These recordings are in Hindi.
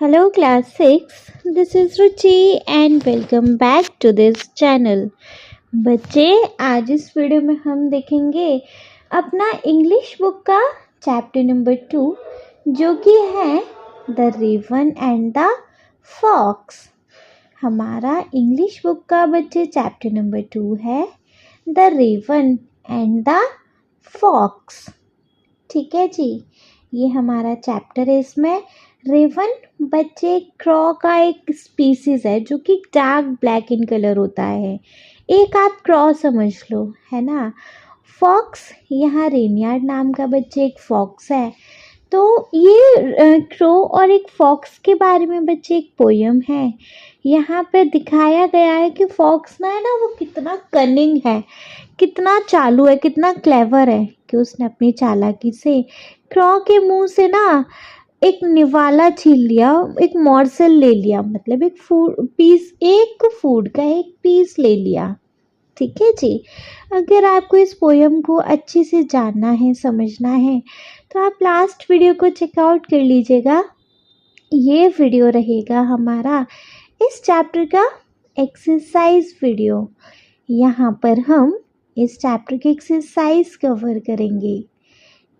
Hello class 6, this is Ruchi and welcome back to this channel. बच्चे आज इस वीडियो में हम देखेंगे अपना इंग्लिश बुक का चैप्टर नंबर 2 जो कि है the raven and the fox. हमारा इंग्लिश बुक का बच्चे चैप्टर नंबर 2 है the raven and the fox. ठीक है जी, ये हमारा चैप्टर है। इसमें रेवन बच्चे क्रॉ का एक स्पीसीज है जो कि डार्क ब्लैक इन कलर होता है। एक आप क्रॉ समझ लो, है ना। फॉक्स, यहाँ रेनयार्ड नाम का बच्चे एक फॉक्स है। तो ये क्रो और एक फॉक्स के बारे में बच्चे एक पोयम है। यहाँ पे दिखाया गया है कि फॉक्स ना है ना, वो कितना कनिंग है, कितना चालू है, कितना क्लेवर है कि उसने अपनी चालाकी से क्रॉ के मुंह से ना एक निवाला छीन लिया, एक मॉर्सल ले लिया, मतलब एक फूड का एक पीस ले लिया। ठीक है जी। अगर आपको इस पोयम को अच्छे से जानना है, समझना है, तो आप लास्ट वीडियो को चेकआउट कर लीजिएगा। ये वीडियो रहेगा हमारा इस चैप्टर का एक्सरसाइज वीडियो। यहाँ पर हम इस चैप्टर की एक्सरसाइज कवर करेंगे।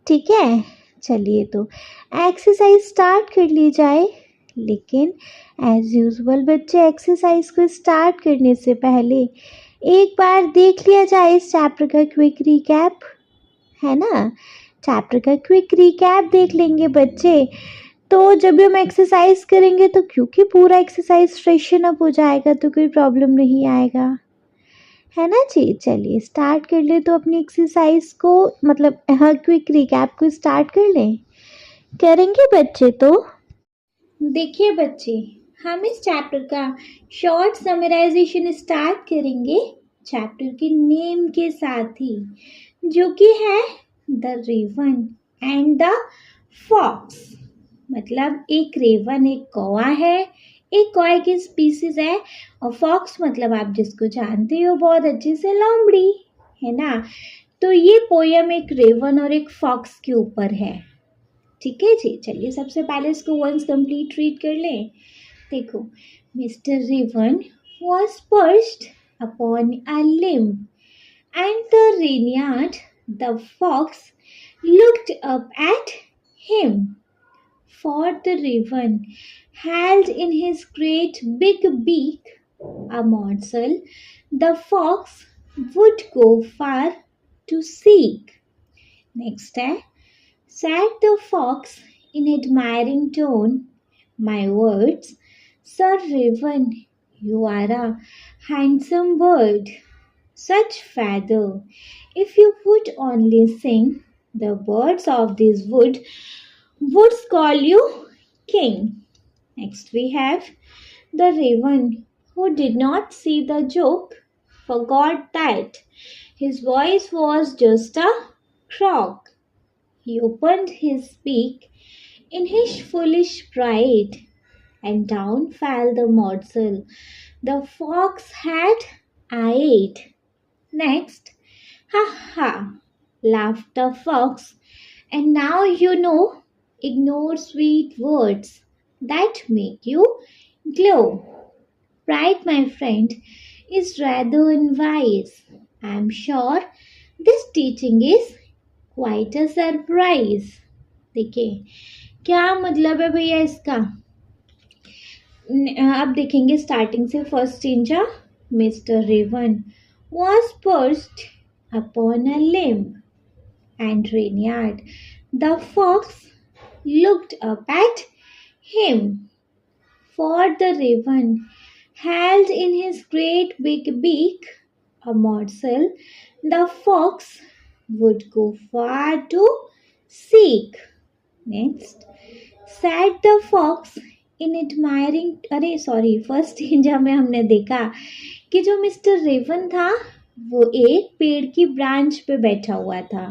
ठीक है, चलिए तो एक्सरसाइज स्टार्ट कर ली जाए। लेकिन एज यूजुअल बच्चे एक्सरसाइज को स्टार्ट करने से पहले एक बार देख लिया जाए इस चैप्टर का क्विक रिकैप, है ना। चैप्टर का क्विक रिकैप देख लेंगे बच्चे, तो जब भी हम एक्सरसाइज करेंगे तो क्योंकि पूरा एक्सरसाइज फ्रेशन अप हो जाएगा तो कोई प्रॉब्लम नहीं आएगा, है ना जी। चलिए स्टार्ट कर ले तो अपनी एक्सरसाइज को, मतलब हाँ, क्विक रिकैप को स्टार्ट कर लें। करेंगे बच्चे तो देखिए बच्चे, हम इस चैप्टर का शॉर्ट समराइजेशन स्टार्ट करेंगे चैप्टर के नेम के साथ ही, जो कि है the raven and the fox. मतलब एक रेवन एक कौवा है, एक कौवे की स्पीसीज है, और फॉक्स मतलब आप जिसको जानते हो बहुत अच्छे से, लोमड़ी, है ना। तो ये पोयम एक रेवन और एक फॉक्स के ऊपर है। ठीक है जी। चलिए सबसे पहले इसको वंस कंप्लीट रीड कर लें। देखो, mister Raven was perched upon a limb and the Reynard the fox looked up at him. For the raven held in his great big beak a morsel the fox would go far to seek. Next है, said the fox in admiring tone, my words, Sir Raven, you are a handsome bird. Such feather, if you would only sing, the birds of this would call you king. Next we have the raven, who did not see the joke, forgot that his voice was just a croak. He opened his beak in his foolish pride, and down fell the morsel the fox had eyed. Next, ha ha, laughed the fox, and now you know, ignore sweet words that make you glow. Pride, my friend, is rather unwise. I am sure this teaching is quite a surprise. देखिए क्या मतलब है भैया इसका। अब देखेंगे स्टार्टिंग से। फर्स्ट इंजा, mister Raven was perched upon a limb and Reynard the fox looked up at him. For the raven held in his great big beak a morsel the fox would go far to seek. Next, said the fox in admiring, first इंजा में हमने देखा कि जो मिस्टर रेवन था वो एक पेड़ की ब्रांच पे बैठा हुआ था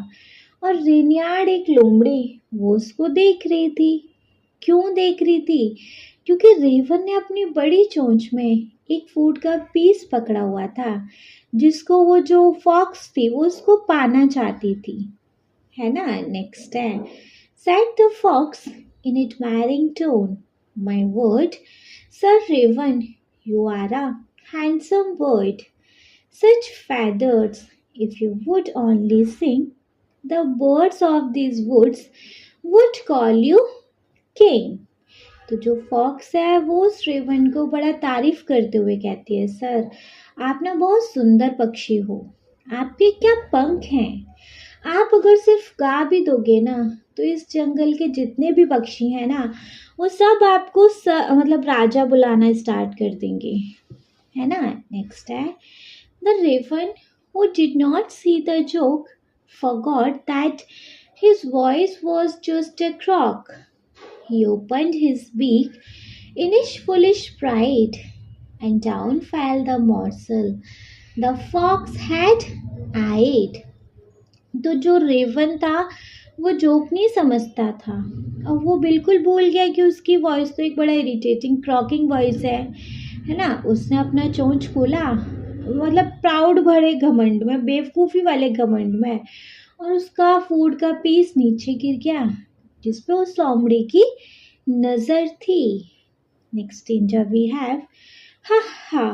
और रेनयार्ड एक लोमड़ी वो उसको देख रही थी। क्यों देख रही थी? क्योंकि रेवन ने अपनी बड़ी चोंच में एक फूड का पीस पकड़ा हुआ था जिसको वो जो फॉक्स थी वो उसको पाना चाहती थी, है ना। नेक्स्ट है, said the fox in admiring tone, My word, Sir Raven, you are a handsome bird. Such feathers, if you would only sing, the birds of these woods would call you king. तो जो फॉक्स है वो उस रेवन को बड़ा तारीफ करते हुए कहती है, सर आप ना बहुत सुंदर पक्षी हो, आपके क्या पंख हैं, आप अगर सिर्फ गा भी दोगे ना तो इस जंगल के जितने भी पक्षी हैं ना वो सब आपको मतलब राजा बुलाना स्टार्ट कर देंगे, है ना। नेक्स्ट है the raven who did not see the joke forgot that his voice was just a croak. He opened his beak in his foolish pride, and down fell the morsel the fox had eyed. तो जो रेवन था वो जोक नहीं समझता था और वो बिल्कुल भूल गया कि उसकी वॉइस तो एक बड़ा इरिटेटिंग क्रॉकिंग वॉइस है ना। उसने अपना चोंच खोला, मतलब प्राउड भरे घमंड में, बेवकूफ़ी वाले घमंड में, और उसका फूड का पीस नीचे गिर गया जिस पे उस लोमड़ी की नज़र थी। नेक्स्ट डेंजर वी हैव हा हा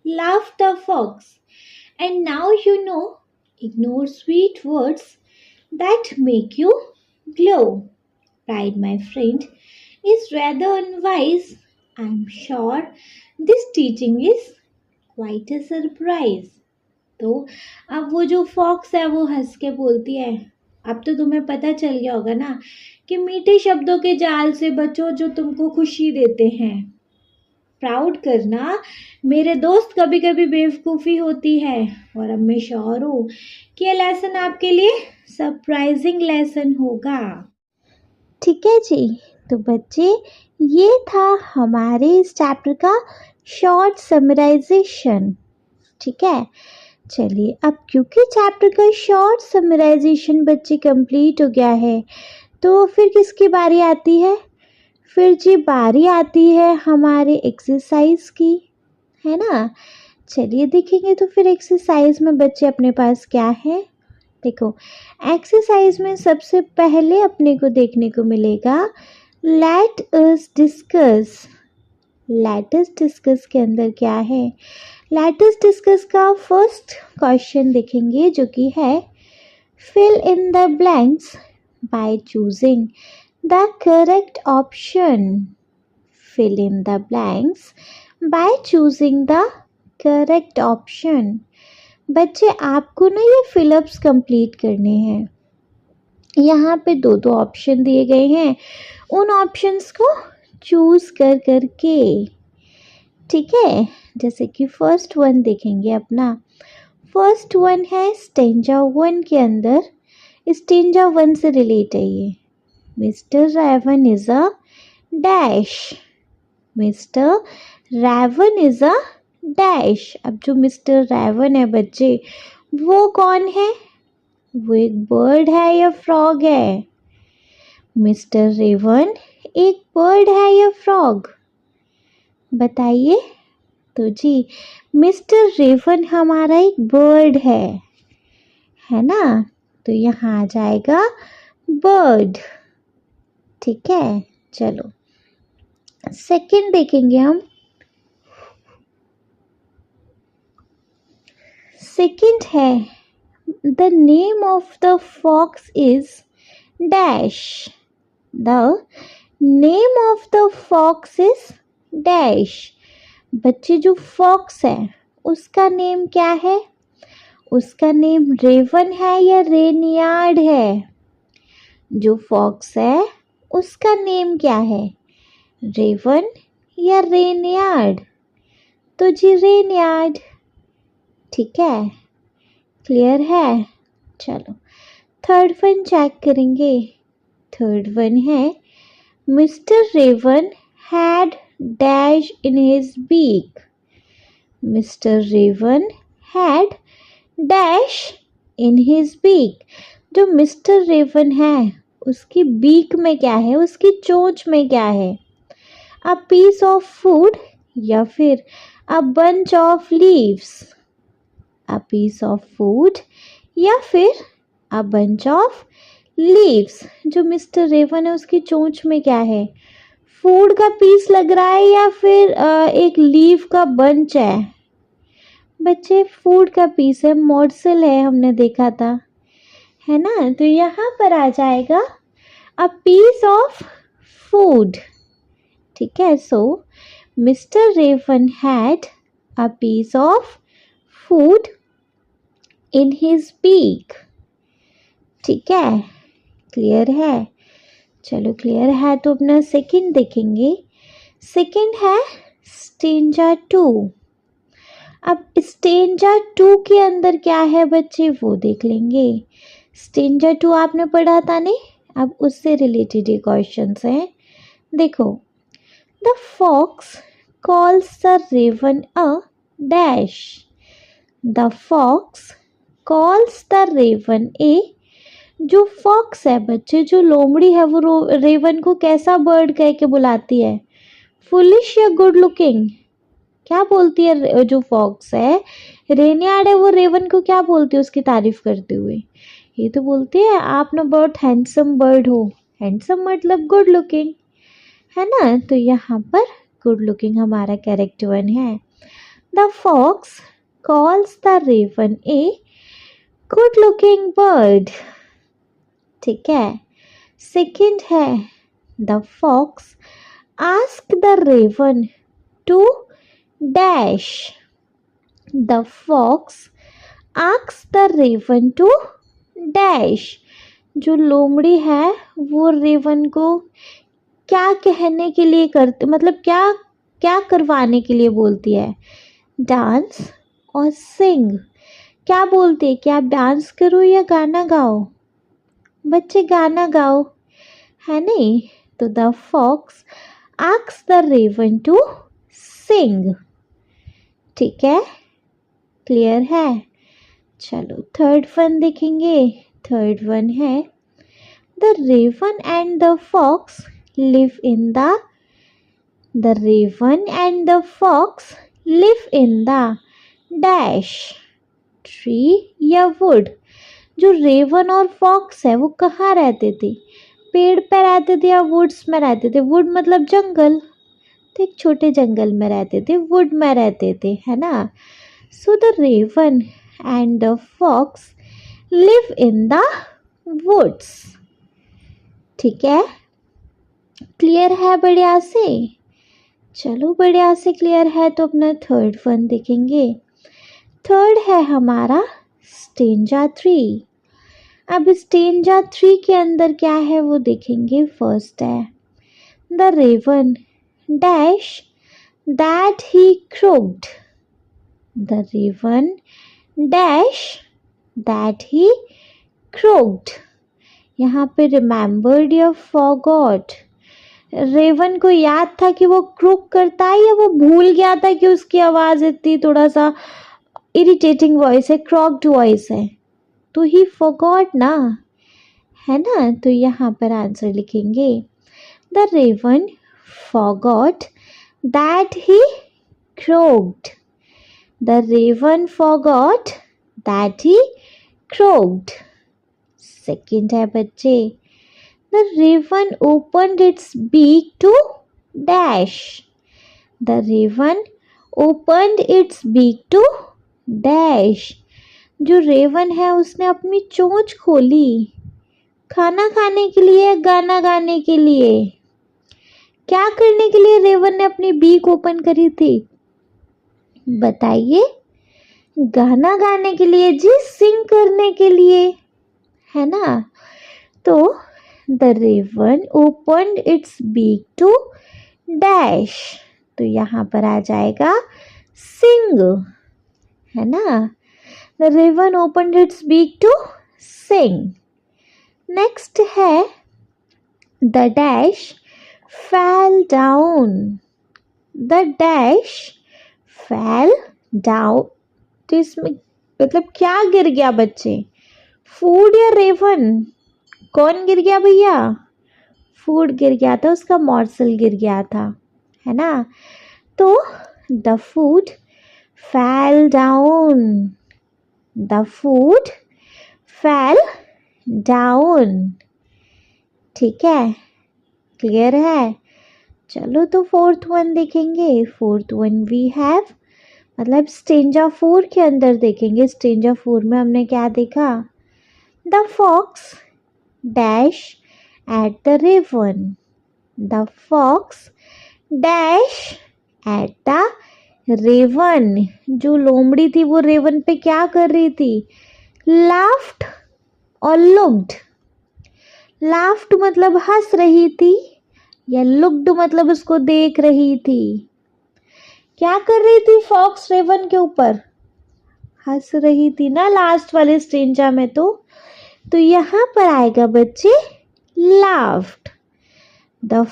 laughed the fox, and now you know, ignore sweet words that make you glow. Pride, my friend, is rather unwise. I'm sure this teaching is quite a surprise. तो अब वो जो फॉक्स है वो हंस के बोलती है, अब तो तुम्हें पता चल गया होगा ना कि मीठे शब्दों के जाल से बचो जो तुमको खुशी देते हैं। प्राउड करना मेरे दोस्त कभी कभी बेवकूफ़ी होती है, और अब मैं श्योर हूँ कि ये लेसन आपके लिए सरप्राइजिंग लेसन होगा। ठीक है जी, तो बच्चे ये था हमारे इस चैप्टर का शॉर्ट समराइजेशन। ठीक है, चलिए अब क्योंकि चैप्टर का शॉर्ट समराइजेशन बच्चे कंप्लीट हो गया है तो फिर किसकी बारी आती है? फिर जी बारी आती है हमारे एक्सरसाइज की, है ना। चलिए देखेंगे तो फिर एक्सरसाइज में बच्चे अपने पास क्या है। देखो एक्सरसाइज में सबसे पहले अपने को देखने को मिलेगा let us discuss. Let us discuss के अंदर क्या है? लेट अस डिस्कस का फर्स्ट क्वेश्चन देखेंगे जो कि है fill in the blanks by choosing the correct option. Fill in the blanks by choosing the correct option. बच्चे आपको ना ये फिलअप्स कंप्लीट करने हैं। यहाँ पे दो दो ऑप्शन दिए गए हैं, उन ऑप्शंस को चूज कर करके, ठीक है। जैसे कि फर्स्ट वन देखेंगे अपना, फर्स्ट वन है स्टेंजा वन के अंदर, स्टेंजा वन से रिलेट है ये। Mr. Raven is a dash. Mr. Raven is a dash. अब जो Mr. Raven है बच्चे वो कौन है? वो एक बर्ड है या फ्रॉग है? Mr. Raven एक बर्ड है या फ्रॉग? बताइए। तो जी Mr. Raven हमारा एक बर्ड है ना, तो यहाँ आ जाएगा बर्ड। ठीक है, चलो सेकंड देखेंगे हम। सेकंड है the name of the fox is dash. The name of the fox is dash. बच्चे जो फॉक्स है उसका नेम क्या है? उसका नेम रेवन है या रेनियार्ड है? जो फॉक्स है उसका नेम क्या है? रेवन या रेनयार्ड? तो जी रेनयार्ड। ठीक है, क्लियर है। चलो थर्ड वन चेक करेंगे। थर्ड वन है mister Raven had dash in his beak. Mister Raven had dash in his beak. जो मिस्टर रेवन है उसकी बीक में क्या है, उसकी चोंच में क्या है? अ पीस ऑफ फूड या फिर a bunch of leaves? A piece of food या फिर अ बंच ऑफ लीव्स। जो मिस्टर रेवन है उसकी चोंच में क्या है? फूड का पीस लग रहा है या फिर एक लीफ का बंच है? बच्चे फूड का पीस है, मोर्सल है, हमने देखा था, है ना। तो यहाँ पर आ जाएगा अ पीस ऑफ फूड। ठीक है, so mister Raven had a piece of food in his beak. ठीक है, क्लियर है। चलो क्लियर है तो अपना सेकंड देखेंगे। सेकंड है स्टेंजा 2। अब स्टेंजा 2 के अंदर क्या है बच्चे वो देख लेंगे। स्टेंजा 2 आपने पढ़ा था नहीं, अब उससे रिलेटेड ये क्वेश्चंस हैं। देखो, the fox calls the raven a dash. The fox calls the raven a. जो फॉक्स है बच्चे, जो लोमड़ी है, वो रेवन को कैसा बर्ड कह के बुलाती है? फुलिश या गुड लुकिंग? क्या बोलती है जो फॉक्स है, रेनियार्ड है, वो रेवन को क्या बोलती है उसकी तारीफ करते हुए? ये तो बोलती है आप ना बहुत हैंडसम बर्ड हो। हैंडसम मतलब गुड लुकिंग, है ना। तो यहाँ पर गुड लुकिंग हमारा कैरेक्टर 1 है। The fox calls the raven a good looking bird. ठीक है, सेकंड है the fox ask the raven to dash. The fox ask the raven to dash. जो लोमड़ी है वो रेवन को क्या कहने के लिए करते, मतलब क्या क्या करवाने के लिए बोलती है? डांस और सिंग। क्या बोलती है कि आप डांस करो या गाना गाओ? बच्चे गाना गाओ, है नहीं। तो the fox asks the raven to sing. ठीक है, क्लियर है। चलो थर्ड वन देखेंगे। थर्ड वन है the raven and the fox live in the raven and the fox live in the dash tree या वुड। जो रेवन और फॉक्स है वो कहाँ रहते थे? पेड़ पे रहते थे या वुड्स में रहते थे? वुड मतलब जंगल, तो एक छोटे जंगल में रहते थे, वुड में रहते थे, है ना। So the raven and the fox live in the woods. ठीक है, क्लियर है बढ़िया से। चलो बढ़िया से क्लियर है तो अपना थर्ड वन देखेंगे। थर्ड है हमारा स्टेंजा 3। अब स्टेंजा 3 के अंदर क्या है वो देखेंगे। फर्स्ट है the raven dash that he croaked. The raven dash that he croaked. यहाँ पे रिमेम्बर्ड या फॉरगॉट? रेवन को याद था कि वो क्रोक करता है या वो भूल गया था कि उसकी आवाज़ इतनी थोड़ा सा इरिटेटिंग वॉइस है, क्रॉक्ड वॉइस है? तो ही फॉरगॉट ना, है ना। तो यहाँ पर आंसर लिखेंगे the raven forgot that he croaked. The raven forgot that he croaked. Second है बच्चे, the raven opened its beak to dash. The raven opened its beak to dash. जो रेवन है उसने अपनी चोंच खोली, खाना खाने के लिए, गाना गाने के लिए? क्या करने के लिए रेवन ने अपनी बीक ओपन करी थी? बताइए। गाना गाने के लिए जी, सिंग करने के लिए, है ना। तो the raven opened its beak to dash, तो यहाँ पर आ जाएगा सिंग, है ना। The raven opened its beak to sing. Next है the dash fell down. The dash fell down. तो इसमें मतलब क्या गिर गया बच्चे? फूड या रेवन? कौन गिर गया भैया? फूड गिर गया था, उसका मॉर्सल गिर गया था, है ना। तो the food fell down. The food fell down. ठीक है, क्लियर है। चलो तो फोर्थ वन देखेंगे। फोर्थ वन वी हैव, मतलब स्टेंजा 4 के अंदर देखेंगे। स्टेंजा 4 में हमने क्या देखा? The fox dash at the raven. The fox dash at the raven. जो लोमड़ी थी वो रेवन पे क्या कर रही थी? लाफ्ड और लुक्ड। लाफ्ड मतलब हंस रही थी, या लुक्ड मतलब उसको देख रही थी। क्या कर रही थी फॉक्स रेवन के ऊपर? हंस रही थी ना लास्ट वाले स्टेंजा में। तो यहाँ पर आएगा बच्चे laughed. The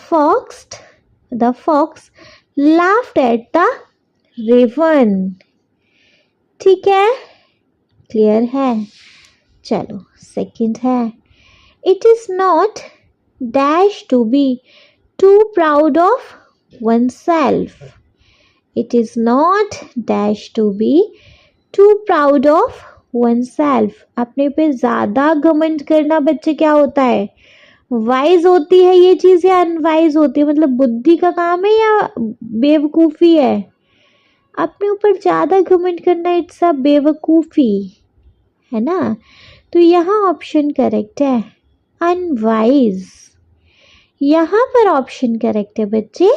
fox laughed at the raven. ठीक है, क्लियर है। चलो सेकंड है, it is not dash to be too proud of oneself. It is not dash to be too proud of oneself. अपने पे ज्यादा घमंड करना बच्चे क्या होता है? वाइज होती है ये चीज या अनवाइज होती है? मतलब बुद्धि का काम है या बेवकूफी है? अपने ऊपर ज्यादा घमंड करना इट्स अ बेवकूफी, है ना। तो यहाँ ऑप्शन करेक्ट है अनवाइज। यहाँ पर ऑप्शन करेक्ट है बच्चे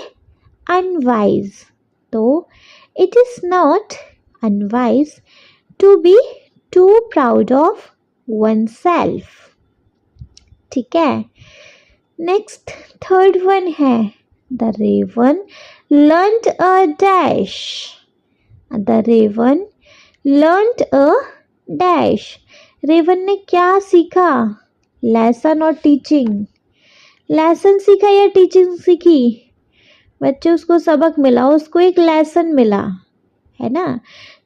अनवाइज। तो it is not unwise to be too proud of oneself. ठीक है, नेक्स्ट थर्ड वन है, the raven learned a dash. The raven learned a dash. Raven ने क्या सीखा? लेसन और टीचिंग। लेसन सीखा या टीचिंग सीखी? बच्चे उसको सबक मिला, उसको एक लेसन मिला, है ना।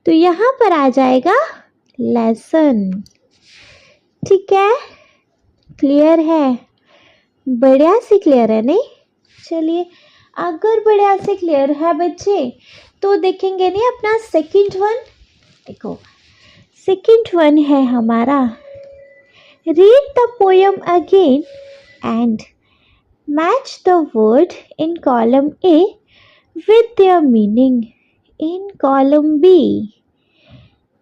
तो यहाँ पर आ जाएगा लेसन। ठीक है, क्लियर है? बढ़िया से क्लियर है नहीं? चलिए, अगर बढ़िया से क्लियर है बच्चे तो देखेंगे नहीं अपना सेकंड वन। देखो सेकंड वन है हमारा, read the poem again and match the word in column A with their meaning in column B.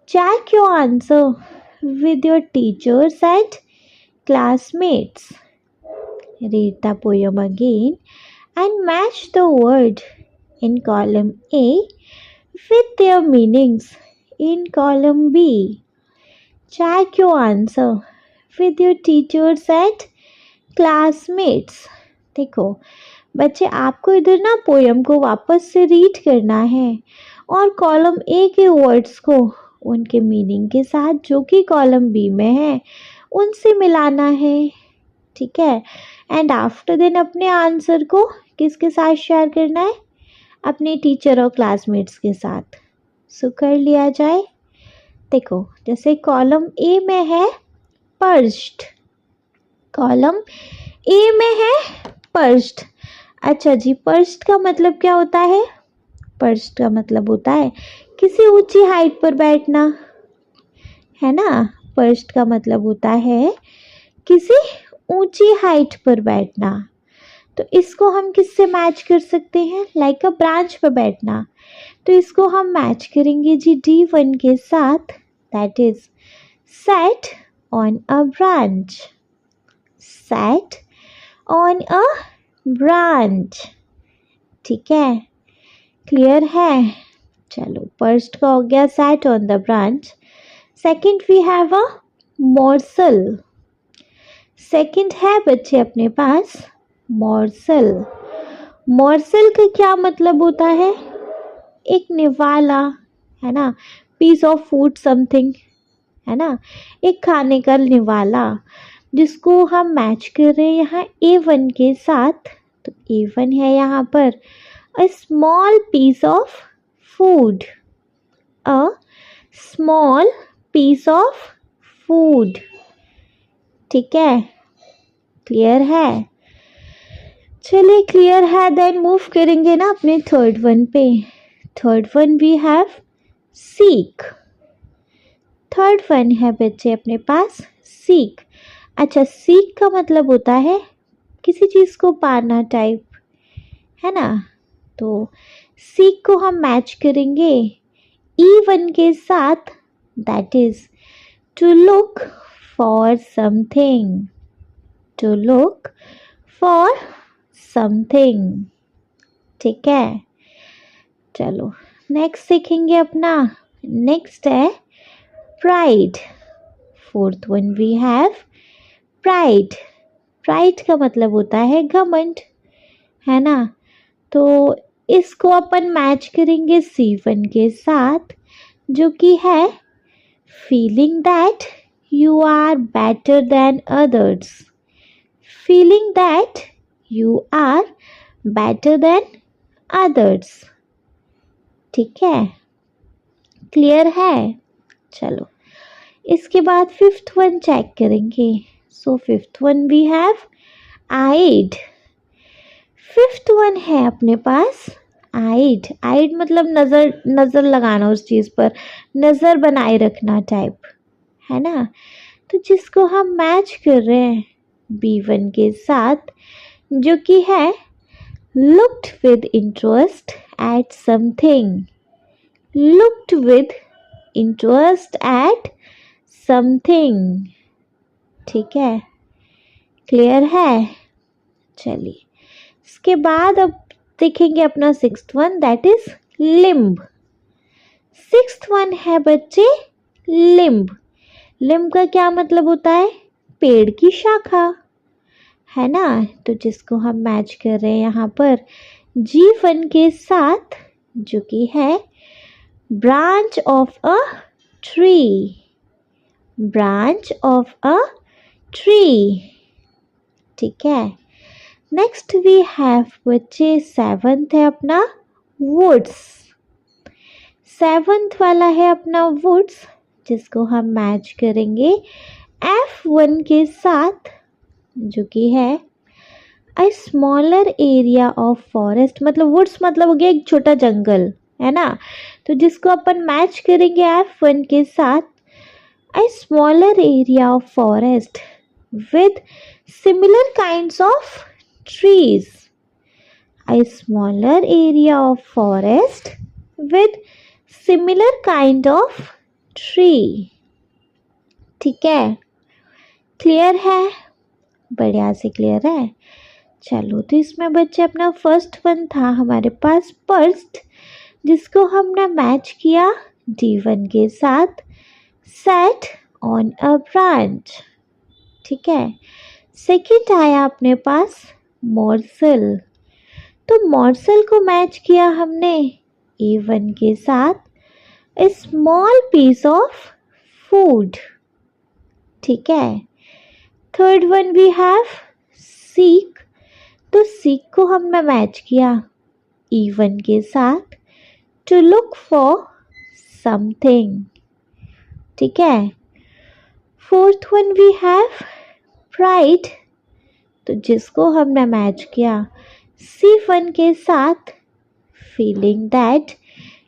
Check your answer with your teachers and classmates. Read the poem again and match the word in column A with their meanings in column B. Check your answer with your teachers and classmates. देखो बच्चे, आपको इधर ना पोयम को वापस से रीड करना है और कॉलम ए के वर्ड्स को उनके मीनिंग के साथ जो कि कॉलम बी में है उनसे मिलाना है। ठीक है, एंड आफ्टर देन अपने आंसर को किसके साथ शेयर करना है? अपने टीचर और क्लासमेट्स के साथ। सो कर लिया जाए। देखो जैसे कॉलम ए में है पर्स्ट, कॉलम ए में है पर्स्ट। अच्छा जी, पर्स्ट का मतलब क्या होता है? पर्स्ट का मतलब होता है किसी ऊंची हाइट पर बैठना, है ना। पर्स्ट का मतलब होता है किसी ऊंची हाइट पर बैठना। तो इसको हम किससे मैच कर सकते हैं? लाइक अ ब्रांच पर बैठना। तो इसको हम मैच करेंगे जी D1 के साथ, that is set on a branch. Set on a branch. ठीक है, क्लियर है? चलो, फर्स्ट का हो गया set on the branch. Second we have a morsel. Second है बच्चे अपने पास मॉर्सल। मॉर्सल का क्या मतलब होता है? एक निवाला, है ना, पीस ऑफ फूड समथिंग, है ना, एक खाने का निवाला जिसको हम मैच कर रहे हैं यहाँ A1 के साथ। तो A1 है यहाँ पर a small piece of food, a small piece of food. ठीक है, क्लियर है? चलिए, क्लियर है, देन मूव करेंगे ना अपने थर्ड वन पे। Third one we have seek. Third one है बच्चे अपने पास सीक। अच्छा, सीक का मतलब होता है किसी चीज़ को पाना टाइप, है ना। तो सीक को हम मैच करेंगे E1 के साथ, that is to look for something, to look for something. ठीक है, चलो नेक्स्ट सीखेंगे अपना। नेक्स्ट है pride. Fourth one we have pride. Pride का मतलब होता है घमंड, है ना। तो इसको अपन मैच करेंगे C1 के साथ, जो कि है feeling that you are better than others, feeling that you are better than others. ठीक है, क्लियर है। चलो इसके बाद फिफ्थ वन चेक करेंगे। So fifth one we have eyed. Fifth one है अपने पास आइड। आइड मतलब नज़र, नज़र लगाना उस चीज़ पर, नज़र बनाए रखना टाइप, है ना। तो जिसको हम मैच कर रहे हैं B1 के साथ, जो कि है looked with interest at something, looked with interest at something। ठीक है, क्लियर है। चलिए इसके बाद अब देखेंगे अपना sixth one, that is limb. Sixth one है बच्चे लिम्ब। लिम्ब का क्या मतलब होता है? पेड़ की शाखा, है ना। तो जिसको हम मैच कर रहे हैं यहाँ पर G1 के साथ, जो कि है branch of a tree, branch of a tree. ठीक है, नेक्स्ट वी हैव बच्चे सेवंथ है अपना वुड्स। सेवंथ वाला है अपना वुड्स, जिसको हम मैच करेंगे F1 के साथ, जो कि है a smaller area of forest. मतलब वुड्स मतलब हो गया एक छोटा जंगल, है ना। तो जिसको अपन मैच करेंगे F1 के साथ, a smaller area of forest with similar kinds of trees, a smaller area of forest with similar kind of tree। ठीक है, क्लियर है, बढ़िया से क्लियर है। चलो तो इसमें बच्चे अपना फर्स्ट वन था हमारे पास पर्स्ट, जिसको हमने मैच किया D1 के साथ, sat on a branch। ठीक है, सेकेंड आया अपने पास मॉर्सल। तो मॉर्सल को मैच किया हमने A1 के साथ, a small piece of food. ठीक है, third one we have seek. तो सीक को हमने मैच किया E1 के साथ, टू लुक फॉर समथिंग। ठीक है, fourth one we have pride. तो जिसको हमने मैच किया C1 के साथ, feeling that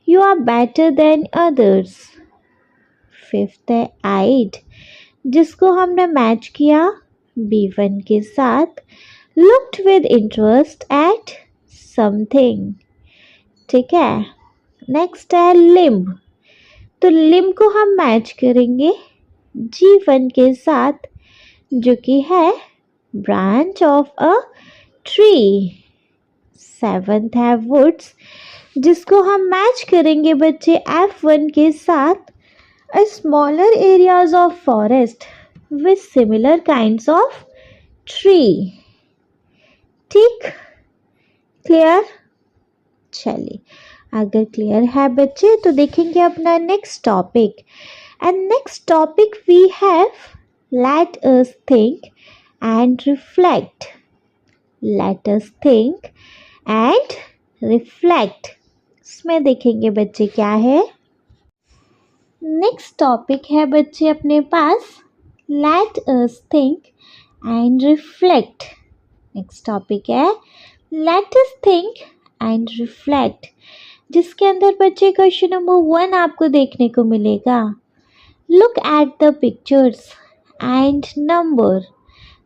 you are better than others. Fifth है आइड, जिसको हमने मैच किया B1 के साथ, looked with interest at something. ठीक है, नेक्स्ट है लिम्ब। तो लिम्ब को हम मैच करेंगे G1 के साथ, जो कि है branch of a tree. Seventh है वुड्स, जिसको हम मैच करेंगे बच्चे F1 के साथ, a smaller areas of forest with similar kinds of tree. ठीक, क्लियर। चलिए अगर क्लियर है बच्चे तो देखेंगे अपना next topic. And next topic we have let us think and reflect। Let us think and reflect। इसमें देखेंगे बच्चे क्या है। नेक्स्ट टॉपिक है बच्चे अपने पास let us think and reflect। Next topic है let us think and reflect, जिसके अंदर बच्चे क्वेश्चन नंबर 1 आपको देखने को मिलेगा। Look at the pictures and number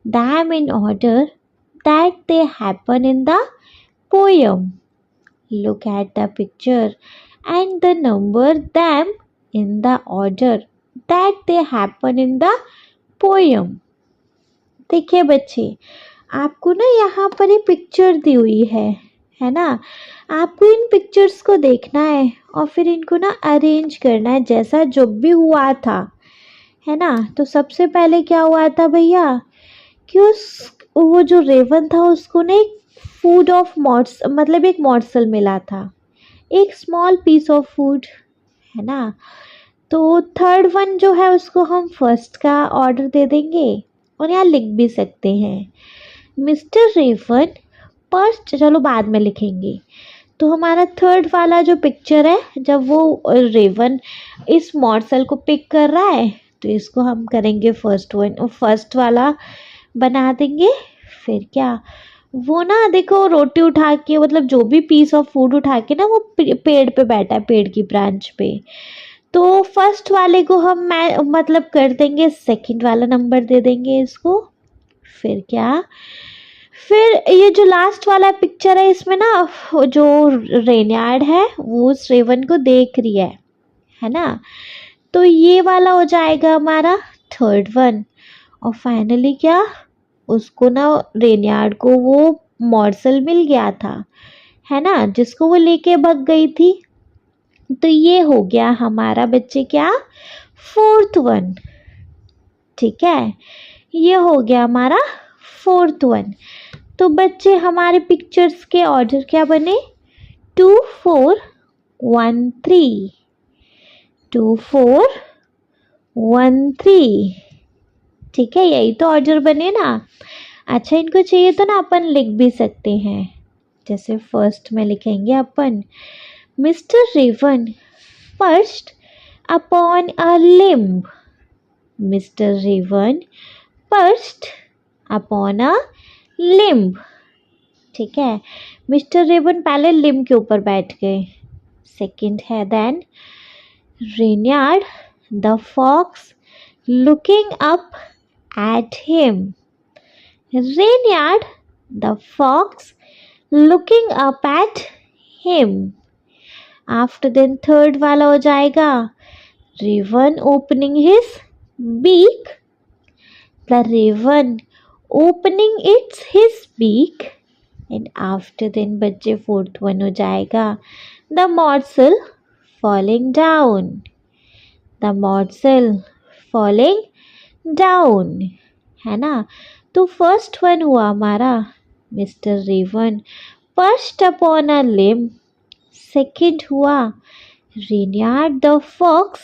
them in order that they happen in the poem. Look at the picture and the number them in the order that they happen in the poem. देखिए बच्चे, आपको ना यहाँ पर ये पिक्चर दी हुई है ना। आपको इन पिक्चर्स को देखना है और फिर इनको ना अरेंज करना है जैसा जो भी हुआ था, है ना। तो सबसे पहले क्या हुआ था भैया कि वो जो रेवन था उसको ना एक फूड ऑफ मॉर्स मतलब एक मॉर्सल मिला था, एक स्मॉल पीस ऑफ फूड, है ना। तो थर्ड वन जो है उसको हम फर्स्ट का ऑर्डर दे देंगे और यहाँ लिख भी सकते हैं मिस्टर रेवन फर्स्ट, चलो बाद में लिखेंगे। तो हमारा थर्ड वाला जो पिक्चर है जब वो रेवन इस मॉर्सल को पिक कर रहा है तो इसको हम करेंगे फर्स्ट वन, फर्स्ट वाला बना देंगे। फिर क्या वो ना देखो रोटी उठा के मतलब जो भी पीस ऑफ फूड उठा के ना वो पेड़ पे बैठा है, पेड़ की ब्रांच पे। तो फर्स्ट वाले को हम मतलब कर देंगे सेकंड वाला नंबर दे देंगे इसको। फिर क्या, फिर ये जो लास्ट वाला पिक्चर है इसमें ना जो रेनयार्ड है वो उस रेवन को देख रही है ना। तो ये वाला हो जाएगा हमारा थर्ड वन। और फाइनली क्या, उसको ना रेनयार्ड को वो मॉर्सल मिल गया था, है ना, जिसको वो लेके भाग गई थी। तो ये हो गया हमारा बच्चे क्या, फोर्थ वन। ठीक है, ये हो गया हमारा फोर्थ वन। तो बच्चे हमारे पिक्चर्स के ऑर्डर क्या बने, 2 4 1 3, 2 4 1 3। ठीक है, यही तो ऑर्डर बने ना। अच्छा, इनको चाहिए तो ना अपन लिख भी सकते हैं। जैसे फर्स्ट में लिखेंगे अपन mister Raven perched upon a limb. Mr. Raven perched upon a limb. ठीक है, मिस्टर रेवन पहले लिम के ऊपर बैठ गए। सेकंड है then Reynard the fox looking up at him. Reynard the fox looking up at him. After then third वाला हो जाएगा raven opening his beak, the raven opening its his beak. And after then बच्चे फोर्थ वन हो जाएगा the morsel falling down, the morsel falling down, है ना। तो फर्स्ट वन हुआ हमारा mister Raven perched upon a limb. Second हुआ Reynard the fox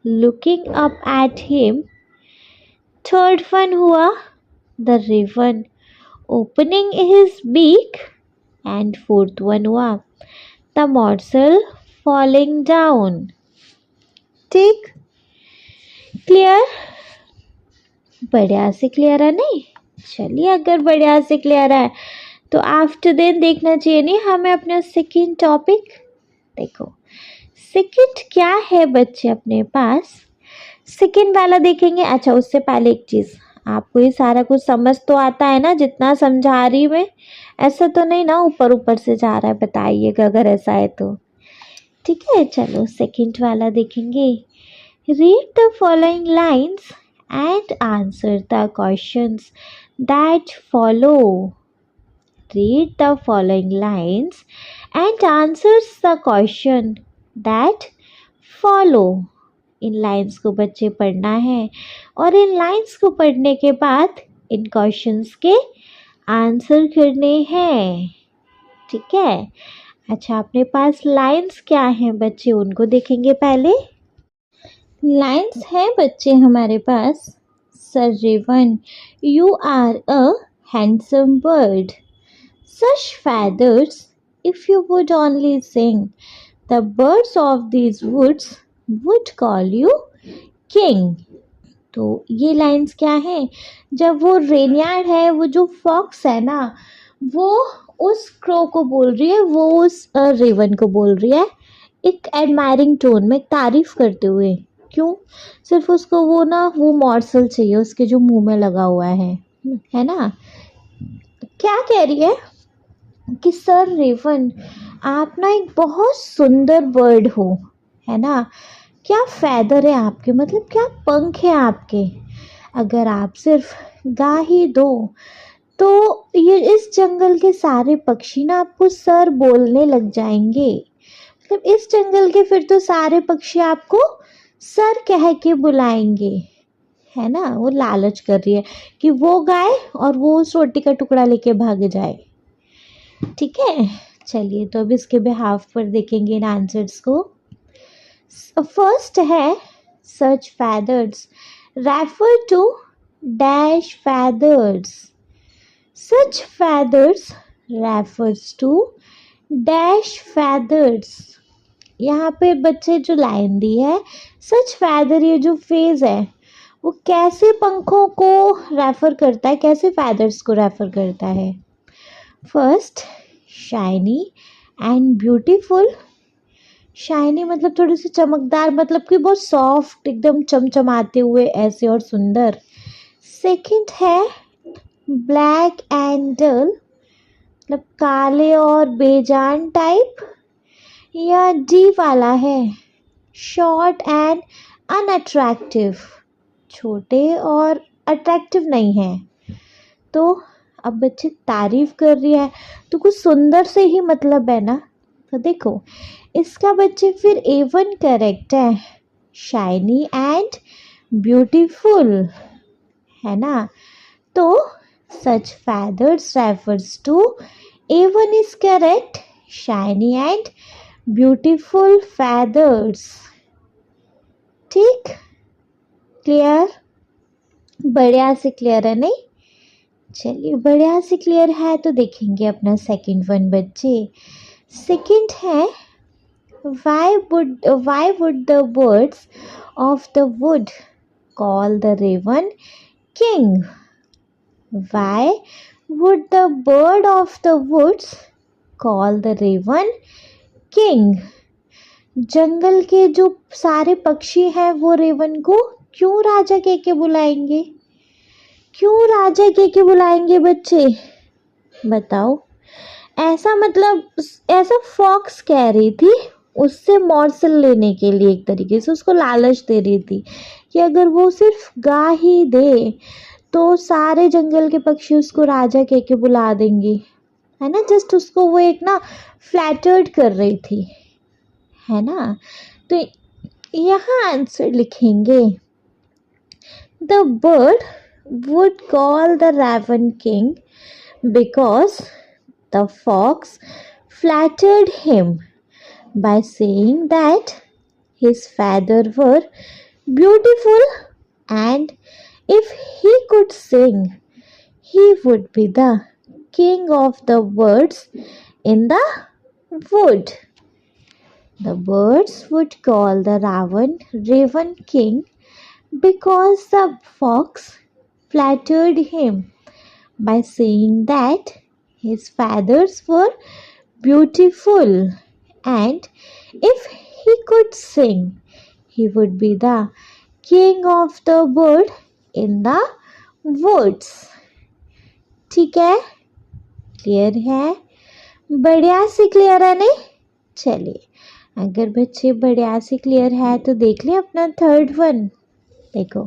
looking up at him. Third one हुआ the raven opening his beak. And fourth one हुआ द मॉर्सल फॉलिंग डाउन। ठीक, क्लियर, बढ़िया से क्लियर है नहीं। चलिए, अगर बढ़िया से क्लियर है तो आफ्टर देन देखना चाहिए नहीं हमें अपना सेकंड टॉपिक। देखो सेकंड क्या है बच्चे अपने पास, सेकंड वाला देखेंगे। अच्छा, उससे पहले एक चीज़, आपको ये सारा कुछ समझ तो आता है ना, जितना समझा रही मैं, ऐसा तो नहीं ना ऊपर ऊपर से जा रहा है, बताइएगा अगर ऐसा है तो। ठीक है, चलो सेकंड वाला देखेंगे। Read the following lines and answer the questions that follow. Read the following lines and answers the question that follow. In lines को बच्चे पढ़ना है और इन लाइन्स को पढ़ने के बाद इन क्वेश्चंस के आंसर करने हैं। ठीक है, अच्छा, अपने पास लाइन्स क्या हैं बच्चे, उनको देखेंगे पहले। लाइन्स है बच्चे हमारे पास। Sir Raven, you are a handsome bird, such feathers, if you would only sing, the birds of these woods would call you king. तो ये लाइंस क्या है, जब वो रेनयार्ड है, वो जो फॉक्स है ना, वो उस क्रो को बोल रही है, वो उस रेवन को बोल रही है एक एडमायरिंग टोन में, तारीफ करते हुए। क्यों, सिर्फ उसको वो ना वो मॉर्सल चाहिए उसके जो मुंह में लगा हुआ है ना। क्या कह रही है, कि सर रेवन, आप ना एक बहुत सुंदर बर्ड हो, है ना। क्या फैदर है आपके, मतलब क्या पंख है आपके। अगर आप सिर्फ गा ही दो तो ये इस जंगल के सारे पक्षी ना आपको सर बोलने लग जाएंगे। मतलब इस जंगल के फिर तो सारे पक्षी आपको सर कह के बुलाएंगे, है ना। वो लालच कर रही है कि वो गाए और वो उस रोटी का टुकड़ा लेके भाग जाए। ठीक है, चलिए तो अब इसके बिहाफ पर देखेंगे इन आंसर्स को। फर्स्ट है सच feathers refer to dash feathers. Such feathers refers to dash feathers. यहाँ पे बच्चे जो लाइन दी है, सच फैदर, ये जो फेज है वो कैसे पंखों को रेफर करता है, कैसे फैदर्स को रेफर करता है। First, shiny and beautiful. Shiny मतलब थोड़ी सी चमकदार, मतलब कि बहुत सॉफ्ट, एकदम चमचमाते हुए ऐसे और सुंदर। सेकंड है ब्लैक एंड डल, मतलब काले और बेजान टाइप। या डी वाला है शॉर्ट एंड अनअट्रैक्टिव, छोटे और अट्रैक्टिव नहीं है। तो अब बच्चे तारीफ कर रही है तो कुछ सुंदर से ही मतलब है ना। तो देखो इसका बच्चे फिर A1 करेक्ट है, शाइनी एंड ब्यूटीफुल, है ना। तो such feathers refers to A1 is correct, shiny and beautiful feathers। ठीक, क्लियर, बढ़िया से क्लियर है नहीं। चलिए बढ़िया से क्लियर है तो देखेंगे अपना सेकंड वन बच्चे। सेकंड है why would the birds of the wood call the raven king? Why would the bird of the woods call the raven king? जंगल के जो सारे पक्षी हैं वो रेवन को क्यों राजा कह के बुलाएंगे, क्यों राजा कह के बुलाएंगे बच्चे बताओ। ऐसा मतलब ऐसा फॉक्स कह रही थी, उससे मॉर्सल लेने के लिए, एक तरीके से उसको लालच दे रही थी कि अगर वो सिर्फ गा ही दे तो सारे जंगल के पक्षी उसको राजा कह के बुला देंगे, है ना। जस्ट उसको वो एक ना फ्लैटर्ड कर रही थी, है ना। तो यहाँ आंसर लिखेंगे the bird would call the raven king because the fox flattered him by saying that his feathers were beautiful and if he could sing, he would be the king of the birds in the wood. The birds would call the raven king because the fox flattered him by saying that his feathers were beautiful and if he could sing, he would be the king of the bird in the woods. ठीक है, क्लियर है, बढ़िया से क्लियर है नहीं। चलिए अगर बच्चे बढ़िया से क्लियर है तो देख ले अपना थर्ड वन। देखो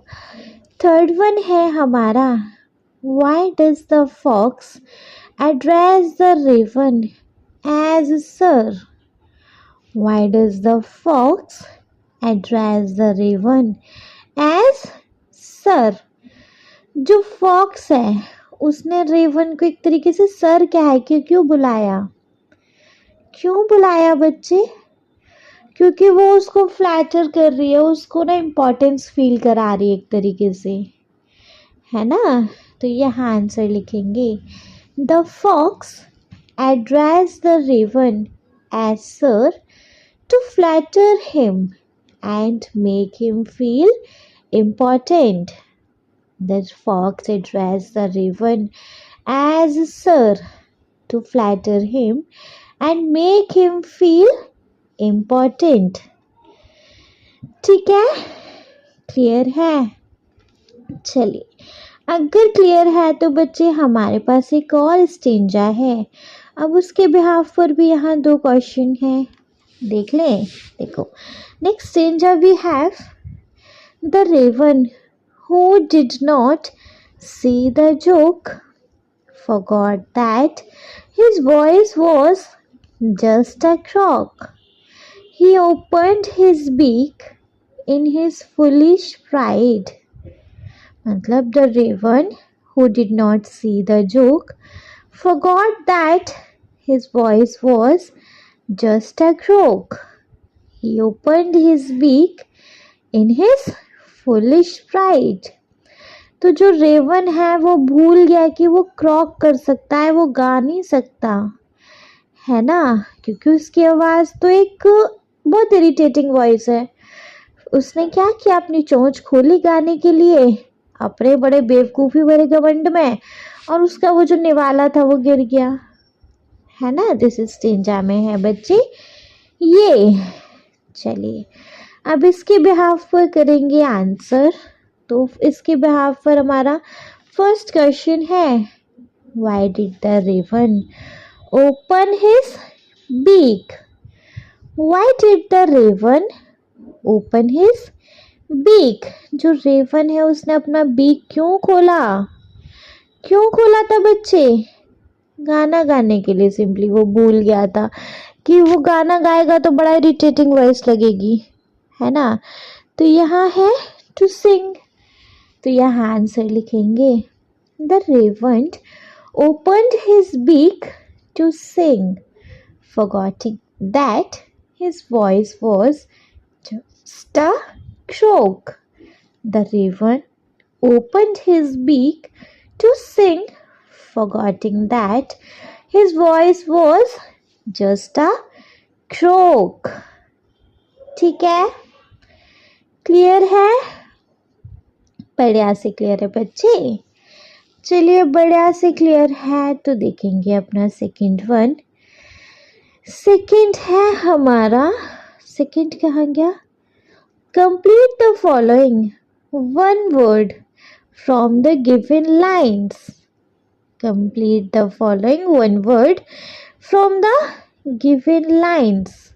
थर्ड वन है हमारा why does the fox address the raven as sir? Why does the fox address the raven as sir? जो फॉक्स है उसने रेवन को एक तरीके से सर कह के क्यों बुलाया, क्यों बुलाया बच्चे, क्योंकि वो उसको फ्लैटर कर रही है, उसको ना इम्पोर्टेंस फील करा रही है एक तरीके से, है ना। तो यहाँ आंसर लिखेंगे the fox address the raven as sir to flatter him and make him feel important. The fox address the raven as sir to flatter him and make him feel important. ठीक है, क्लियर है। चलिए अगर क्लियर है तो बच्चे हमारे पास एक और स्टेंजा है। अब उसके बिहाफ पर भी यहाँ 2 क्वेश्चन हैं, देख लें। देखो, next stanza we have the raven who did not see the joke forgot that his voice was just a croak. He opened his beak in his foolish pride. मतलब the raven who did not see the joke forgot that his voice was just a croak. He opened his beak in his foolish pride. तो जो रेवन है वो भूल गया कि वो क्रॉक कर सकता है, वो गा नहीं सकता है ना, क्योंकि उसकी आवाज़ तो एक बहुत इरिटेटिंग वॉइस है। उसने क्या किया, अपनी चोंच खोली गाने के लिए अपने बड़े बेवकूफ़ी भरे घमंड में, और उसका वो जो निवाला था वो गिर गया, है ना। दिस इज स्टेंजा में है बच्चे ये। चलिए अब इसके बिहाफ पर करेंगे आंसर। तो इसके बिहाफ पर हमारा फर्स्ट क्वेश्चन है, why did the raven open his beak. Why did the raven open his beak. जो रेवन है उसने अपना बीक क्यों खोला, क्यों खोला था बच्चे, गाना गाने के लिए। सिंपली वो भूल गया था कि वो गाना गाएगा तो बड़ा इरिटेटिंग वॉइस लगेगी, है ना। तो यहाँ है टू सिंग, तो यहाँ आंसर लिखेंगे the raven opened his beak to sing forgetting that his voice was just a croak. The raven opened his beak to sing forgetting that his voice was just a croak. ठीक है, क्लियर है, बढ़िया से क्लियर है बच्चे। चलिए बढ़िया से क्लियर है तो देखेंगे अपना सेकंड वन। सेकंड है हमारा, सेकंड कहाँ गया, complete the following one word from the given lines. Complete the following one word from the given lines.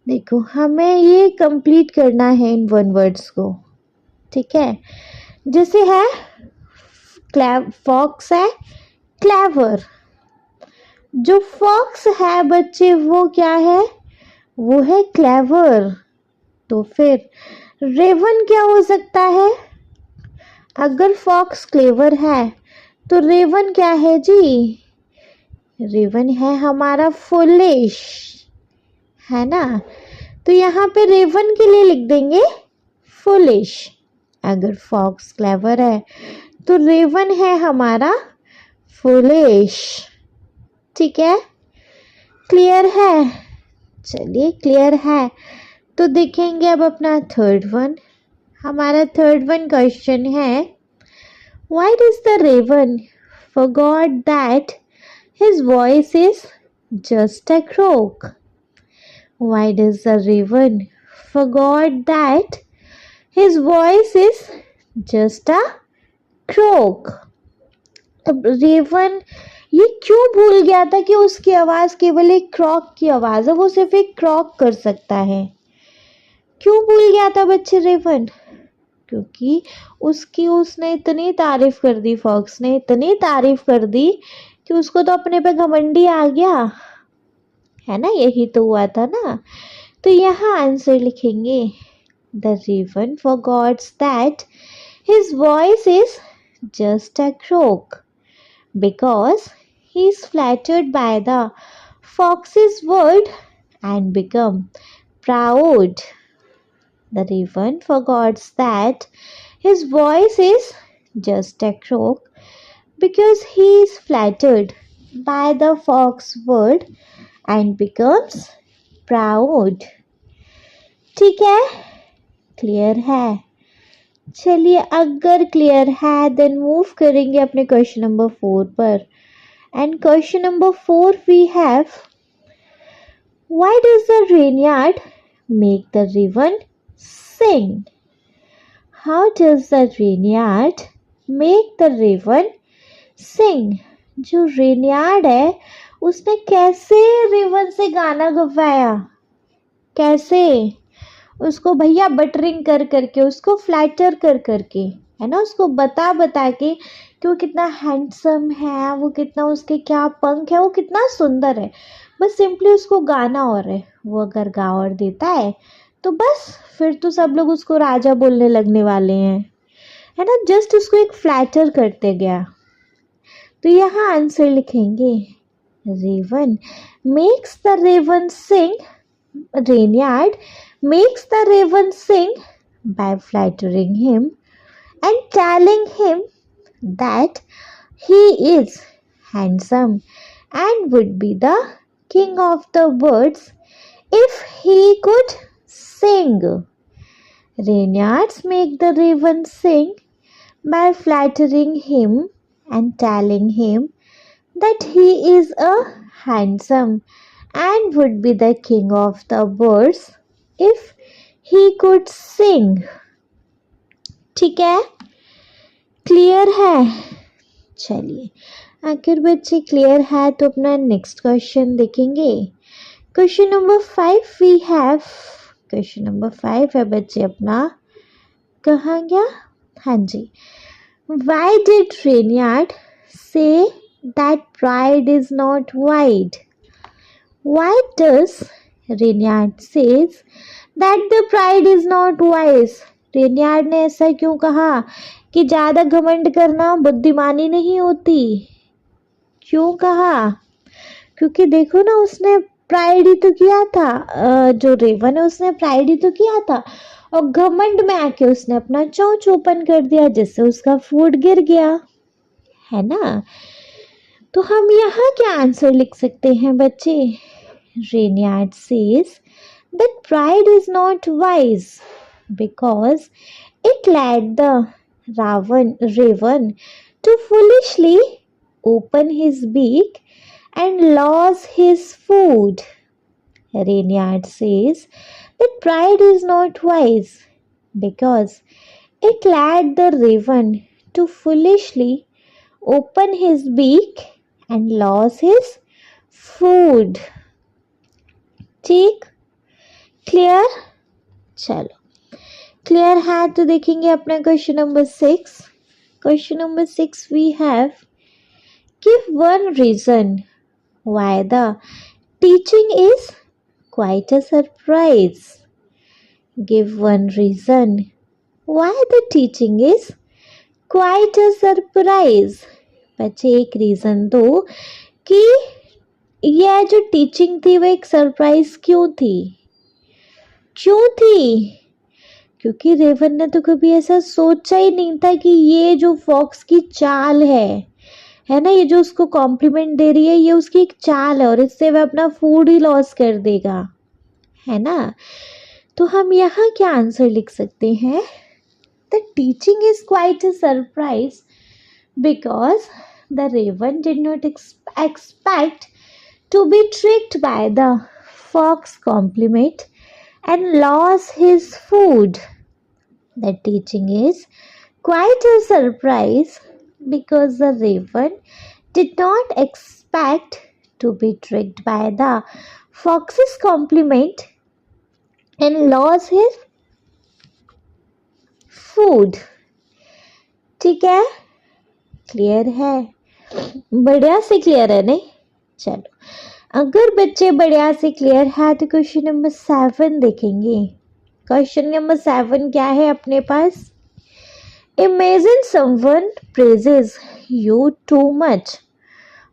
देखो हमें ये कंप्लीट करना है इन वन वर्ड्स को, ठीक है। जैसे है फॉक्स है क्लेवर। जो फॉक्स है बच्चे वो क्या है, वो है क्लेवर। तो फिर रेवन क्या हो सकता है, अगर फॉक्स क्लेवर है तो रेवन क्या है जी, रेवन है हमारा फुलिश, है ना। तो यहाँ पे रेवन के लिए लिख देंगे फुलिश। अगर फॉक्स क्लेवर है तो रेवन है हमारा फुलिश, ठीक है, क्लियर है। चलिए क्लियर है तो देखेंगे अब अपना थर्ड वन। हमारा थर्ड वन क्वेश्चन है, why does the raven forgot that his voice is just a croak. Why does the raven forgot that his voice is just a croak. अब रेवन ये क्यों भूल गया था कि उसकी आवाज़ केवल एक क्रॉक की आवाज़ है, वो सिर्फ एक क्रॉक कर सकता है। क्यों भूल गया था बच्चे रेवन, क्योंकि उसने इतनी तारीफ कर दी, फॉक्स ने इतनी तारीफ कर दी कि उसको तो अपने पे घमंडी आ गया, है ना। यही तो हुआ था ना। तो यहाँ आंसर लिखेंगे the raven forgets that his voice is just a croak because he is flattered by the fox's word and become proud. The raven forgets that his voice is just a croak because he is flattered by the fox's word and becomes proud. ठीक है, क्लियर है। चलिए अगर क्लियर है देन मूव करेंगे अपने क्वेश्चन नंबर 4 पर। And question number 4 we have, why does the Reynard make the raven sing. How does the Reynard make the raven sing. जो रेनयार्ड है उसने कैसे रेवन से गाना गवाया, कैसे उसको भैया बटरिंग कर करके, उसको फ्लैटर कर करके, है ना, उसको बता बता के कि वो कितना हैंडसम है, वो कितना, उसके क्या पंख है, वो कितना सुंदर है। बस सिंपली उसको गाना और है, वो अगर गा और देता है तो बस फिर तो सब लोग उसको राजा बोलने लगने वाले हैं, है ना। जस्ट उसको एक फ्लैटर करते गया। तो यहाँ आंसर लिखेंगे raven makes the raven sing, Reynard makes the raven sing by flattering him and telling him that he is handsome and would be the king of the birds if he could sing. Reynards make the raven sing by flattering him and telling him that he is a handsome and would be the king of the birds if he could sing. ठीक है, क्लियर है। चलिए, अगर बच्चे क्लियर है तो अपना नेक्स्ट क्वेश्चन देखेंगे। Question number 5 we have, question number 5 है बच्चे अपना, कहाँ गया, हाँ जी। Why did Reynard say that pride is not wide? Why does Reynard says that the pride is not wise? रेनियार्ड ने ऐसा क्यों कहा कि ज़्यादा घमंड करना बुद्धिमानी नहीं होती? क्यों कहा? क्योंकि देखो ना, उसने प्राइड ही तो किया था, जो रेवन है उसने प्राइड ही तो किया था, और घमंड में आके उसने अपना चोंच ओपन कर दिया जिससे उसका फूड गिर गया, है ना। तो हम यहाँ क्या आंसर लिख सकते हैं बच्चे? Reynard says that pride is not wise because it led the raven to foolishly open his beak and lose his food. Reynard says that pride is not wise because it led the raven to foolishly open his beak and lose his food. ठीक, क्लियर। चलो, क्लियर है तो देखेंगे अपना question number 6। Question number 6 we have, give one reason why the teaching is quite a surprise. Give one reason why the teaching is quite a surprise. बच्चे एक रीजन दो कि यह जो टीचिंग थी वो एक सरप्राइज क्यों थी? क्यों थी? क्योंकि रेवन ने तो कभी ऐसा सोचा ही नहीं था कि ये जो फॉक्स की चाल है ना, ये जो उसको कॉम्प्लीमेंट दे रही है, ये उसकी एक चाल है और इससे वह अपना फूड ही लॉस कर देगा, है ना। तो हम यहाँ क्या आंसर लिख सकते हैं? The teaching is quite a surprise because the raven did not expect to be tricked by the fox compliment and lost his food. The teaching is quite a surprise because the raven did not expect to be tricked by the fox's compliment and lost his food. ठीक है, क्लियर है, बढ़िया से क्लियर है नहीं? चलो, अगर बच्चे बढ़िया से क्लियर है तो क्वेश्चन नंबर 7 देखेंगे। क्वेश्चन नंबर 7 क्या है अपने पास? Imagine someone praises you too much,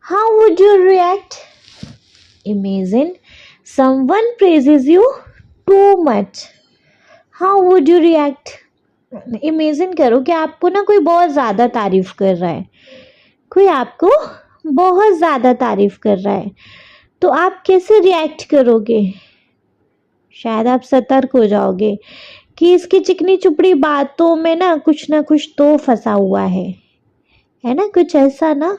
how would you react? Imagine someone praises you too much, how would you react? Imagine करो कि आपको ना कोई बहुत ज़्यादा तारीफ कर रहा है, कोई आपको बहुत ज़्यादा तारीफ कर रहा है, तो आप कैसे रिएक्ट करोगे? शायद आप सतर्क हो जाओगे कि इसकी चिकनी चुपड़ी बातों में ना कुछ तो फंसा हुआ है ना, कुछ ऐसा ना।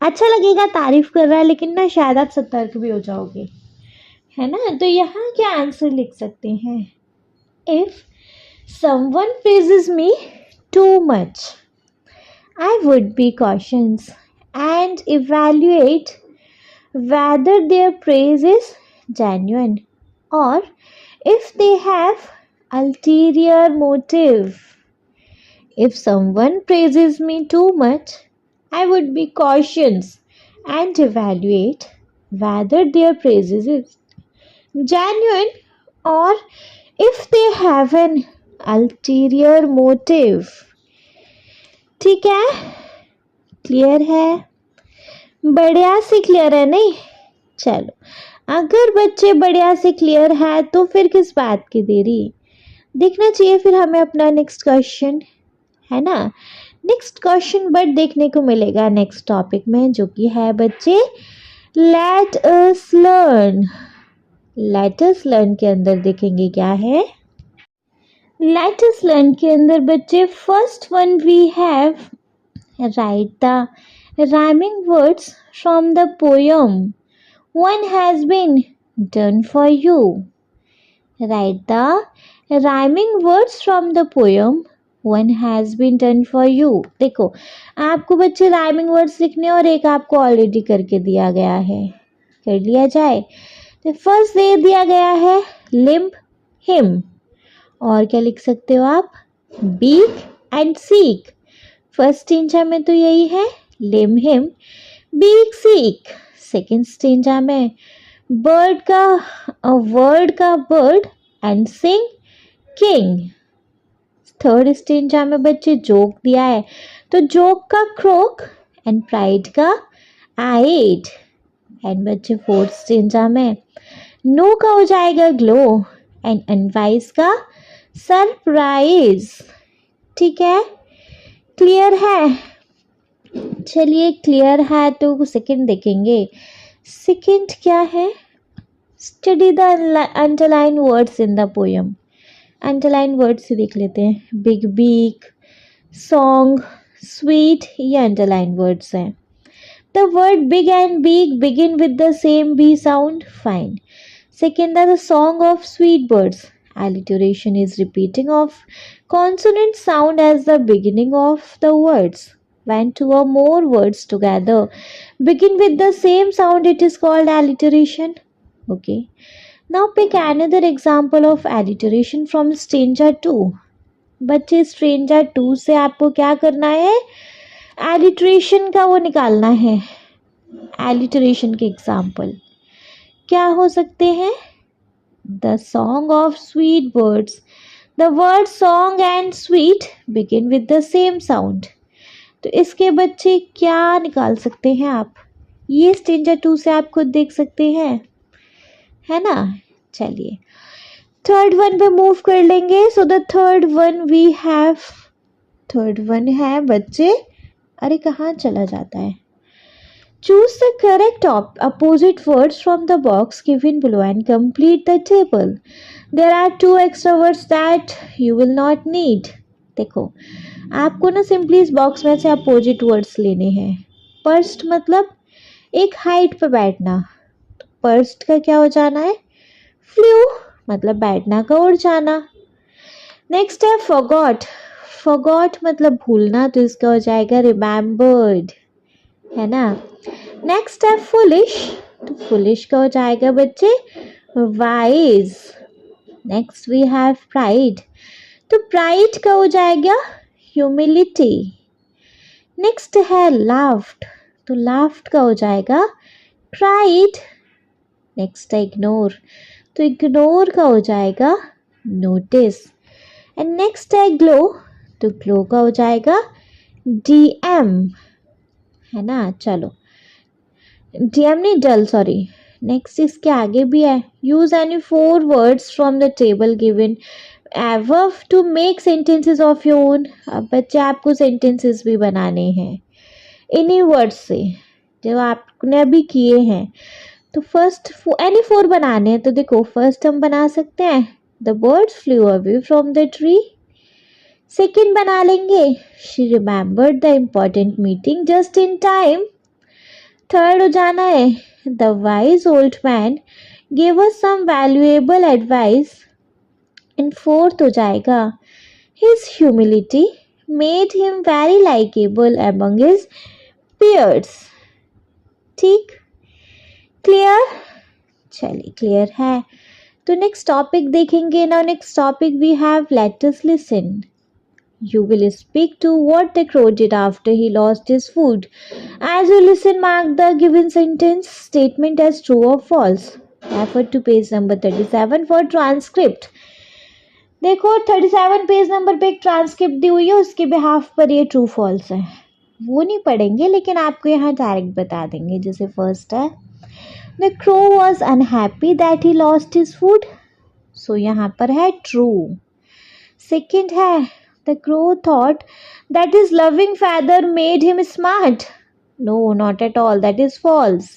अच्छा लगेगा तारीफ कर रहा है, लेकिन ना शायद आप सतर्क भी हो जाओगे, है ना। तो यहाँ क्या आंसर लिख सकते हैं? If someone praises me too much, I would be cautious and evaluate whether their praise is genuine or if they have ulterior motive. If someone praises me too much, I would be cautious and evaluate whether their praises is genuine or if they have an ulterior motive. ठीक है, क्लियर है, बढ़िया से क्लियर है नहीं? चलो, अगर बच्चे बढ़िया से क्लियर है तो फिर किस बात की देरी, देखना चाहिए फिर हमें अपना नेक्स्ट क्वेश्चन, है ना? नेक्स्ट क्वेश्चन बट देखने को मिलेगा नेक्स्ट टॉपिक में, जो कि है बच्चे let us learn. Let us learn के अंदर देखेंगे क्या है। लेट अस लर्न के अंदर बच्चे first one we have write the rhyming words from the poem one has been done for you. Write the rhyming words from the poem one has been done for you. देखो, आपको बच्चे राइमिंग वर्ड्स लिखने और एक आपको ऑलरेडी करके दिया गया है, कर लिया जाए। तो फर्स्ट दे दिया गया है लिम्प हिम, और क्या लिख सकते हो आप, beak and seek. First stanza में तो यही है, limb him beak seek. Second stanza में बर्ड का वर्ड का bird and sing king. Third stanza में बच्चे जोक दिया है, तो जोक का क्रोक एंड प्राइड का आइड। एंड बच्चे फोर्थ स्टेंजा में नो का हो जाएगा ग्लो एंड अनवाइज का सरप्राइज। ठीक है, क्लियर है? चलिए क्लियर है तो सेकंड देखेंगे। सेकंड क्या है, study the underline words in the poem. Underline words से देख लेते हैं, बिग बीक, सॉन्ग, स्वीट, ये अंडरलाइन वर्ड्स हैं। The word big and beak begin with the same B sound, fine. Second the song of sweet birds, alliteration is repeating of consonant sound as the beginning of the words. When two or more words together begin with the same sound, it is called alliteration. Okay. Now pick another example of alliteration from stanza 2. बच्चे stanza 2 से आपको क्या करना है, alliteration का वो निकालना है। alliteration के example क्या हो सकते हैं, the song of sweet birds. The word song and sweet begin with the same sound. तो इसके बच्चे क्या निकाल सकते हैं आप, ये स्टेंजा 2 से आप खुद देख सकते हैं, है ना? चलिए थर्ड वन पे मूव कर लेंगे। So the third one we have, third one है बच्चे, अरे कहाँ चला जाता है, choose the correct opposite words from the box given below and complete the table. There are 2 extra words that you will not need. देखो, आपको ना सिंपली इस बॉक्स में से अपोजिट वर्ड्स लेने हैं। पर्स्ट मतलब एक हाइट पे बैठना, तो पर्स्ट का क्या हो जाना है, फ्लू, मतलब बैठना का उड़ जाना। नेक्स्ट है फॉरगॉट, फॉरगॉट मतलब भूलना, तो इसका हो जाएगा रिमेम्बर्ड, है ना? नेक्स्ट है फुलिश, तो फुलिश का हो जाएगा बच्चे wise. Next we have pride, तो प्राइड का हो जाएगा ह्यूमिलिटी। नेक्स्ट है लाफ्ट, तो लाफ्ट का हो जाएगा प्राइड। नेक्स्ट है इग्नोर, तो इग्नोर का हो जाएगा नोटिस। एंड नेक्स्ट है ग्लो, तो ग्लो का हो जाएगा डीएम, है ना? चलो डीएम नहीं, डल, सॉरी। नेक्स्ट इसके आगे भी है, use any 4 words from the table given above to make sentences of your own. अब बच्चे आपको सेंटेंसेस भी बनाने हैं इन्हीं वर्ड्स से जो आपने अभी किए हैं। तो फर्स्ट एनी 4 बनाने हैं, तो देखो फर्स्ट हम बना सकते हैं the birds flew away from the tree। Second बना लेंगे she remembered the important meeting just in time। Third हो जाना है the wise old man gave us some valuable advice। And fourth हो जाएगा his humility made him very likable among his peers। ठीक, क्लियर? चलिए क्लियर है। तो नेक्स्ट टॉपिक देखेंगे। Now next topic we have let us listen. You will speak to what the crow did after he lost his food. As you listen, mark the given sentence statement as true or false. Refer to page number 37 for transcript. देखो 37 पेज नंबर पे एक ट्रांसक्रिप्ट दी हुई है, उसके बिहाफ पर ये ट्रू फॉल्स है, वो नहीं पढ़ेंगे लेकिन आपको यहाँ डायरेक्ट बता देंगे. जैसे फर्स्ट है the crow was unhappy that he lost his food, so यहाँ पर है ट्रू. सेकेंड है the crow thought that his loving father made him smart. No, not at all. That is false.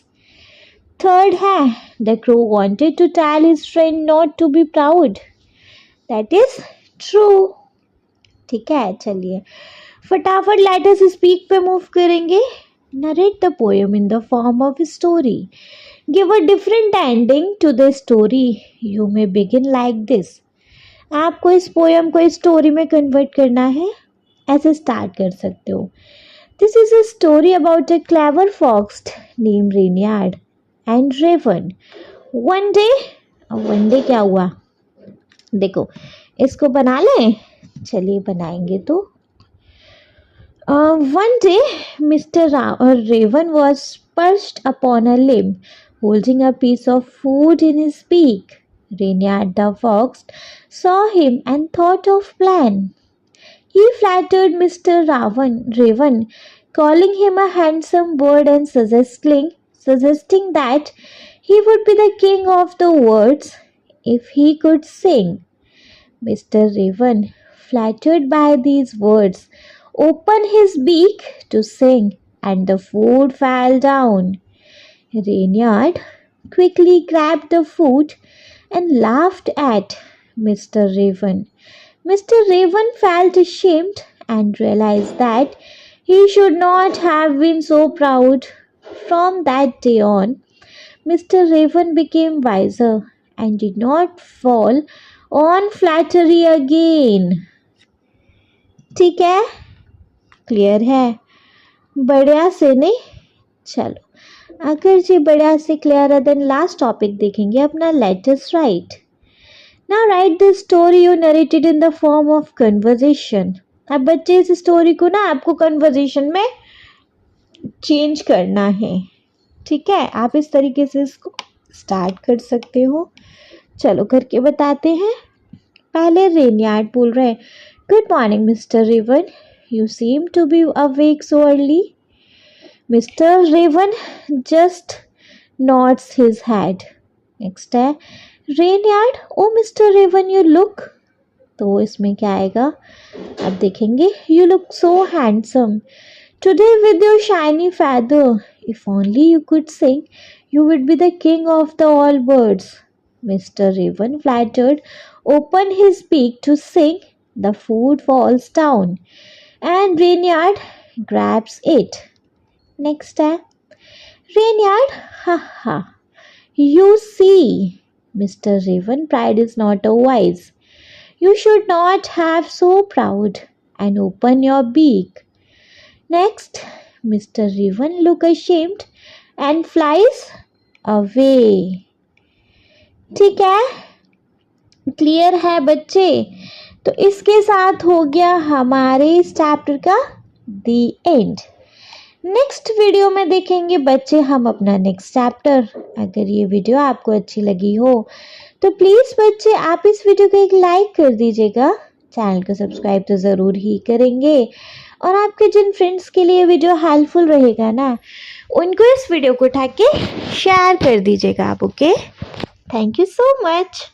Third है the crow wanted to tell his friend not to be proud. That is true. ठीक है, चलिए फटाफट लेट अस स्पीक पे मूव करेंगे. Narrate the poem in the form of a story. Give a different ending to the story. You may begin like this. आपको इस पोएम को स्टोरी में कन्वर्ट करना है, ऐसे स्टार्ट कर सकते हो. This is a story about a clever fox name Reynard and Raven. One day क्या हुआ, देखो इसको बना लें. चलिए बनाएंगे. तो one day mister Raven was perched upon a limb holding a piece of food in his beak. Reynard the fox saw him and thought of plan. He flattered Mr. Raven, calling him a handsome bird and suggesting that he would be the king of the woods if he could sing. Mr. Raven, flattered by these words, opened his beak to sing, and the food fell down. Reynard quickly grabbed the food and laughed at Mr. Raven. Mr. Raven felt ashamed and realized that he should not have been so proud. From that day on, Mr. Raven became wiser and did not fall on flattery again. ठीक है, क्लियर है? बढ़िया से नहीं, चलो अगर जी बढ़िया से क्लियर है देन लास्ट टॉपिक देखेंगे अपना. Let us right. Now right the story you narrated in the form of conversation. अब बच्चे इस स्टोरी को ना आपको कन्वर्जेशन में चेंज करना है. ठीक है, आप इस तरीके से इसको स्टार्ट कर सकते हो. चलो करके बताते हैं. पहले रेनियार्ड बोल रहे हैं, good morning mister Raven, you seem to be awake so early. Mr. Raven just nods his head. Next है Reynard, oh Mr. Raven you look. तो इसमें क्या आएगा अब देखेंगे. You look so handsome today with your shiny feather. If only you could sing, you would be the king of the all birds. Mr. Raven, flattered, opened his beak to sing. The food falls down and Reynard grabs it. Next है Reynard, ha ha. You see, Mr. Raven, pride is not a wise. You should not have so proud and open your beak. Next, Mr. Raven look ashamed and flies away. ठीक है, क्लियर है बच्चे? तो इसके साथ हो गया हमारे इस चैप्टर का दी एंड. नेक्स्ट वीडियो में देखेंगे बच्चे हम अपना नेक्स्ट चैप्टर. अगर ये वीडियो आपको अच्छी लगी हो तो प्लीज़ बच्चे आप इस वीडियो को एक लाइक कर दीजिएगा. चैनल को सब्सक्राइब तो ज़रूर ही करेंगे और आपके जिन फ्रेंड्स के लिए वीडियो हेल्पफुल रहेगा ना उनको इस वीडियो को उठा के शेयर कर दीजिएगा आप. Okay, thank you so much.